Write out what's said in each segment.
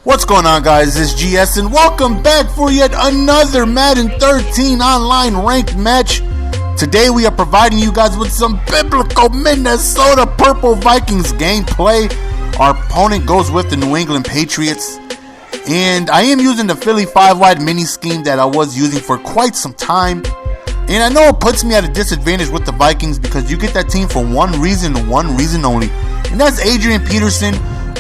What's going on, guys? It's GS and welcome back for yet another Madden 13 online ranked match. Today we are providing you guys with some biblical Minnesota Purple Vikings gameplay. Our opponent goes with the New England Patriots. And I am using the Philly 5-wide mini scheme that I was using for quite some time. And I know it puts me at a disadvantage with the Vikings because you get that team for one reason only. And that's Adrian Peterson.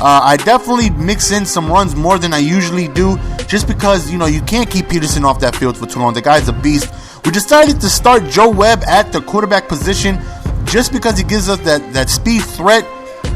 I definitely mix in some runs more than I usually do just because, you can't keep Peterson off that field for too long. The guy's a beast. We decided to start Joe Webb at the quarterback position just because he gives us that speed threat.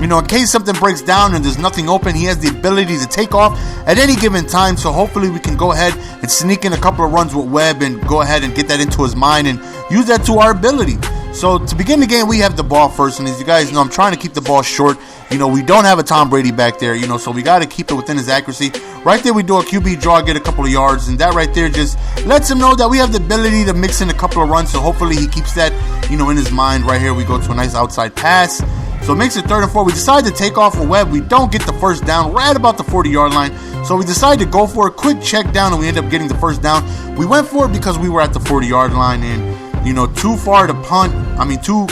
In case something breaks down and there's nothing open, he has the ability to take off at any given time. So hopefully we can go ahead and sneak in a couple of runs with Webb and go ahead and get that into his mind and use that to our ability. So to begin the game, we have the ball first, and as you guys know, I'm trying to keep the ball short. We don't have a Tom Brady back there, so we got to keep it within his accuracy. Right there, we do a QB draw, get a couple of yards, and that right there just lets him know that we have the ability to mix in a couple of runs, so hopefully he keeps that, in his mind. Right here, we go to a nice outside pass. So it makes it 3rd and 4. We decide to take off with Webb. We don't get the first down right about the 40-yard line. So we decide to go for a quick check down, and we end up getting the first down. We went for it because we were at the 40-yard line, and too far to punt. Too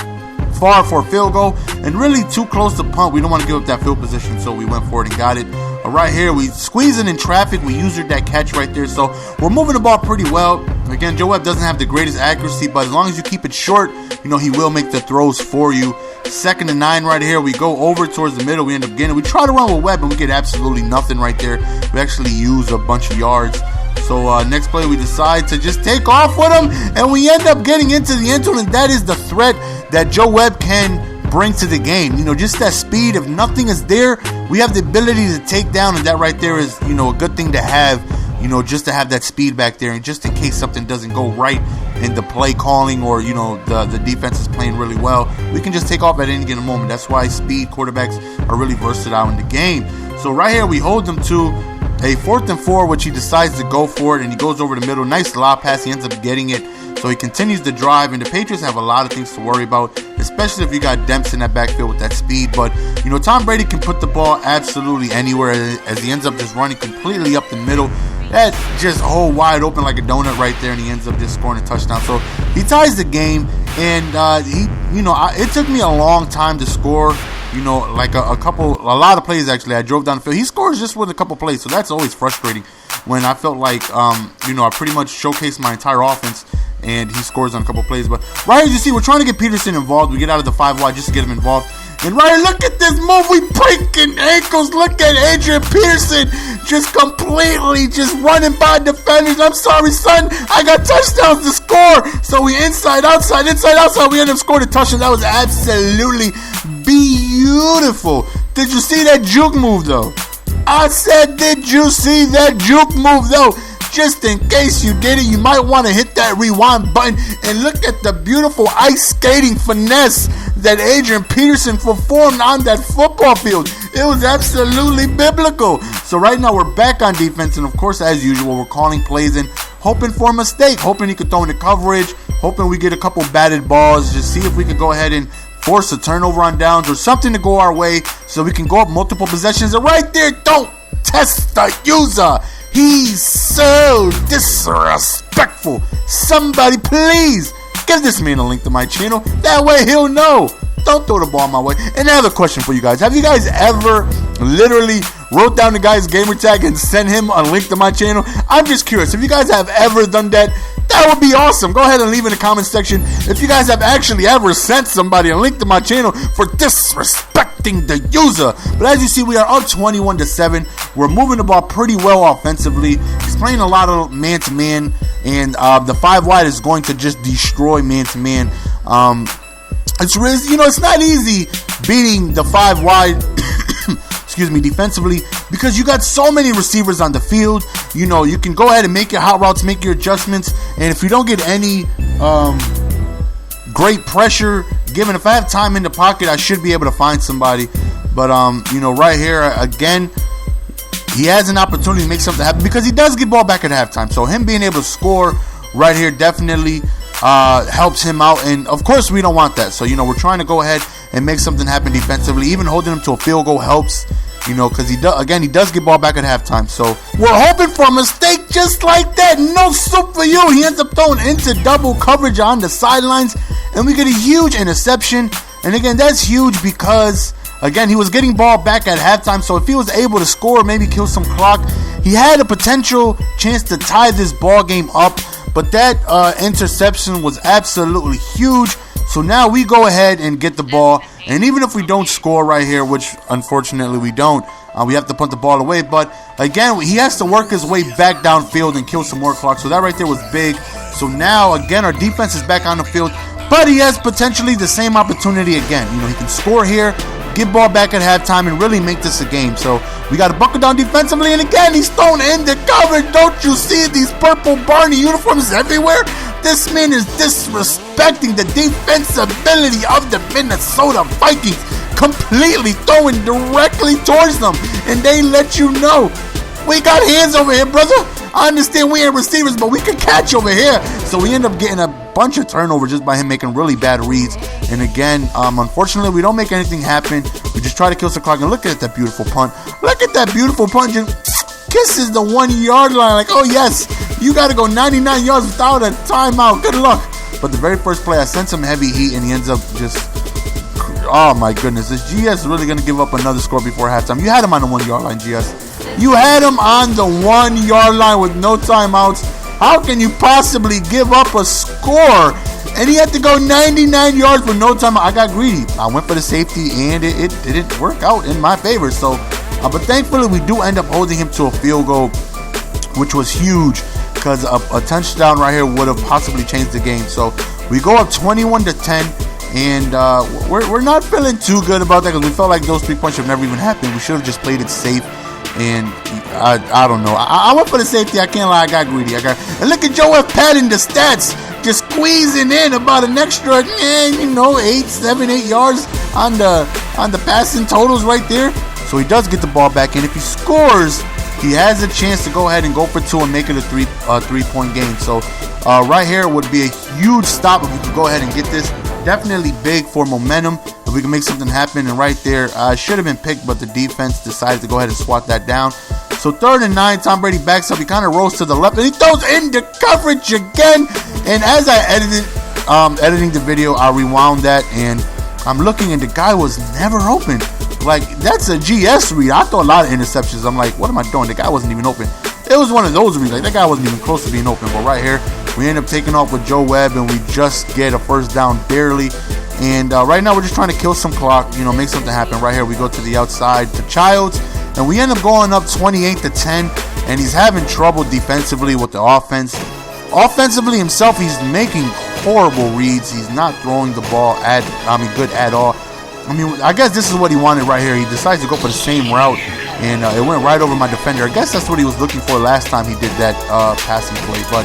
far for a field goal, and really too close to punt. We don't want to give up that field position, so we went for it and got it. Right here, we squeeze it in traffic. We used that catch right there, so we're moving the ball pretty well. Again, Joe Webb doesn't have the greatest accuracy, but as long as you keep it short, he will make the throws for you. 2nd and 9 right here. We go over towards the middle. We end up getting it. We try to run with Webb, and we get absolutely nothing right there. We actually use a bunch of yards. So next play, we decide to just take off with him, and we end up getting into the end zone, and that is the threat that Joe Webb can bring to the game. Just that speed. If nothing is there, we have the ability to take down, and that right there is, a good thing to have, just to have that speed back there, and just in case something doesn't go right in the play calling or, the defense is playing really well, we can just take off at any given moment. That's why speed quarterbacks are really versatile in the game. So right here, we hold them to a 4th and 4, which he decides to go for it, and he goes over the middle. Nice lob pass. He ends up getting it. So he continues to drive, and the Patriots have a lot of things to worry about, especially if you got Demps in that backfield with that speed. But, Tom Brady can put the ball absolutely anywhere as he ends up just running completely up the middle. That's just wide open like a donut right there, and he ends up just scoring a touchdown. So he ties the game, and it took me a long time to score. Like a lot of plays actually. I drove down the field. He scores just with a couple plays, so that's always frustrating when I felt like, I pretty much showcased my entire offense, and he scores on a couple plays. But right as you see, we're trying to get Peterson involved. We get out of the 5-wide just to get him involved. And right, look at this move. We breaking ankles. Look at Adrian Peterson just completely just running by defenders. I'm sorry, son. I got touchdowns to score. So we inside, outside. We end up scoring a touchdown. That was absolutely beautiful. Did you see that juke move, though? I said, did you see that juke move, though? Just in case you did it, you might want to hit that rewind button and look at the beautiful ice skating finesse that Adrian Peterson performed on that football field. It was absolutely biblical. So right now we're back on defense, and of course, as usual, we're calling plays and hoping for a mistake, hoping he could throw into coverage, hoping we get a couple batted balls, just see if we can go ahead and force a turnover on downs or something to go our way so we can go up multiple possessions. And right there, don't test the user. He's so disrespectful. Somebody please give this man a link to my channel. That way he'll know. Don't throw the ball my way. Another question for you guys. Have you guys ever literally wrote down the guy's gamer tag and sent him a link to my channel? I'm just curious. If you guys have ever done that, that would be awesome. Go ahead and leave in the comment section if you guys have actually ever sent somebody a link to my channel for disrespecting the user. But as you see, we are up 21-7. We're moving the ball pretty well offensively. He's playing a lot of man-to-man, and the 5-wide is going to just destroy man-to-man. It's really, it's not easy beating the 5-wide defensively, because you got so many receivers on the field. You can go ahead and make your hot routes, make your adjustments, and if you don't get any great pressure given, if I have time in the pocket, I should be able to find somebody. But right here again, he has an opportunity to make something happen because he does get ball back at halftime. So him being able to score right here definitely helps him out, and of course we don't want that. So we're trying to go ahead and make something happen defensively. Even holding him to a field goal helps. you know, because he does get ball back at halftime. So we're hoping for a mistake just like that. No soup for you. He ends up throwing into double coverage on the sidelines, and we get a huge interception. And again, that's huge because, again, he was getting ball back at halftime. So if he was able to score, maybe kill some clock, he had a potential chance to tie this ball game up. But that interception was absolutely huge. So now we go ahead and get the ball. And even if we don't score right here, which unfortunately we don't, we have to punt the ball away. But again, he has to work his way back downfield and kill some more clock. So that right there was big. So now, again, our defense is back on the field. But he has potentially the same opportunity again. You know, he can score here, get ball back at halftime, and really make this a game. So we got to buckle down defensively. And again, he's thrown in the coverage. Don't you see these purple Barney uniforms everywhere? This man is disrespecting the defensibility of the Minnesota Vikings, completely throwing directly towards them. And they let you know, we got hands over here, brother. I understand we ain't receivers, but we can catch over here. So we end up getting a bunch of turnovers just by him making really bad reads. And again, unfortunately, we don't make anything happen. We just try to kill some clock. And look at that beautiful punt. Look at that beautiful punt. Just kisses the 1 yard line. Like, oh yes, you got to go 99 yards without a timeout. Good luck. But the very first play, I sent some heavy heat, and he ends up just, oh my goodness. Is GS really going to give up another score before halftime? You had him on the 1 yard line, GS. You had him on the 1 yard line with no timeouts. How can you possibly give up a score? And he had to go 99 yards with no timeout. I got greedy. I went for the safety, and it didn't work out in my favor. So, but thankfully, we do end up holding him to a field goal, which was huge because a touchdown right here would have possibly changed the game. So we go up 21-10. And we're not feeling too good about that because we felt like those 3 points should never even happen. We should have just played it safe. And I don't know. I went for the safety. I can't lie. I got greedy. And look at Joe F. padding the stats, just squeezing in about an extra, 7, 8 yards on the passing totals right there. So he does get the ball back, and if he scores, he has a chance to go ahead and go for 2 and make it a 3-point game. So right here would be a huge stop if we could go ahead and get this. Definitely big for momentum if we can make something happen. And right there, should have been picked, but the defense decided to go ahead and swat that down. So 3rd and 9, Tom Brady backs up. He kind of rolls to the left, and he throws into coverage again. And as I editing the video, I rewound that, and I'm looking, and the guy was never open. Like, that's a GS read. I throw a lot of interceptions. I'm like, what am I doing? The guy wasn't even open. It was one of those reads. Like, that guy wasn't even close to being open. But right here, we end up taking off with Joe Webb, and we just get a first down barely. And right now, we're just trying to kill some clock, make something happen. Right here, we go to the outside to Childs, and we end up going up 28-10. And he's having trouble defensively with the offense. Offensively himself, he's making horrible reads. He's not throwing the ball good at all. I guess this is what he wanted right here. He decides to go for the same route, and it went right over my defender. I guess that's what he was looking for last time he did that passing play. But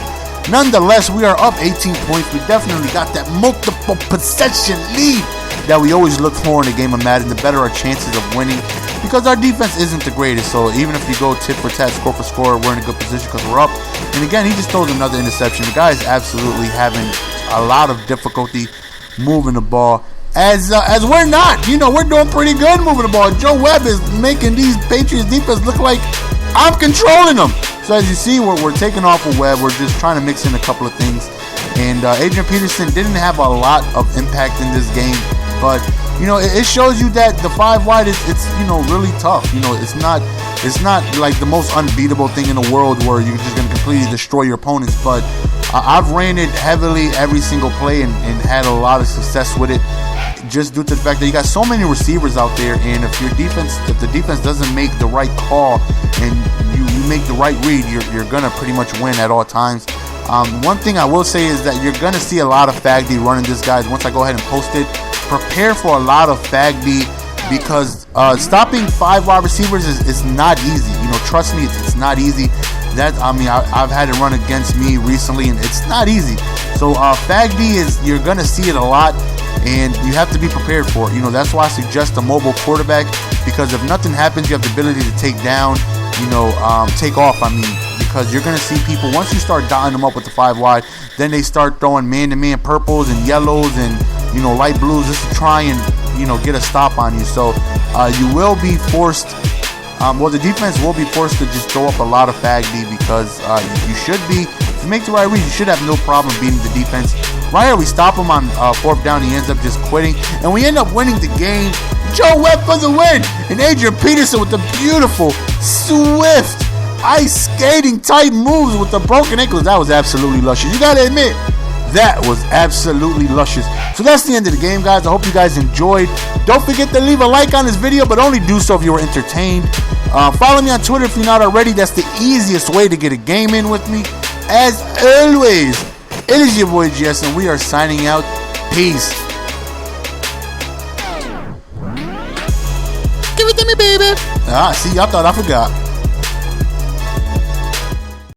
nonetheless, we are up 18 points. We definitely got that multiple possession lead that we always look for in a game of Madden. The better our chances of winning, because our defense isn't the greatest. So even if you go tit for tat, score for score, we're in a good position because we're up. And again, he just throws another interception. The guy is absolutely having a lot of difficulty moving the ball. As we're not, we're doing pretty good moving the ball. Joe Webb is making these Patriots defense look like I'm controlling them. So as you see, we're taking off with Webb. We're just trying to mix in a couple of things. And Adrian Peterson didn't have a lot of impact in this game, but it shows you that the 5 wide it's really tough. It's not like the most unbeatable thing in the world where you're just going to completely destroy your opponents. But I've ran it heavily every single play and had a lot of success with it, just due to the fact that you got so many receivers out there, and if the defense doesn't make the right call and you make the right read, you're gonna pretty much win at all times. One thing I will say is that you're gonna see a lot of Fagby running this, guys. Once I go ahead and post it, prepare for a lot of Fagby, because stopping 5 wide receivers is not easy. Trust me, it's not easy. I've had it run against me recently, and it's not easy. So Fagby you're gonna see it a lot, and you have to be prepared for it. That's why I suggest a mobile quarterback, because if nothing happens, you have the ability to take down, take off, because you're going to see people, once you start dotting them up with the 5 wide, then they start throwing man-to-man purples and yellows and, light blues just to try and, get a stop on you. So you will be forced Well, the defense will be forced to just throw up a lot of fag D because you should be. If you make the right read, you should have no problem beating the defense. Right here, we stop him on 4th down. He ends up just quitting, and we end up winning the game. Joe Webb for the win, and Adrian Peterson with the beautiful, swift, ice skating type moves with the broken ankles. That was absolutely luscious. You gotta admit, that was absolutely luscious. So that's the end of the game, guys. I hope you guys enjoyed. Don't forget to leave a like on this video, but only do so if you were entertained. Follow me on Twitter if you're not already. That's the easiest way to get a game in with me. As always, it is your boy GS, and we are signing out. Peace. Give it to me, baby. See, I thought I forgot.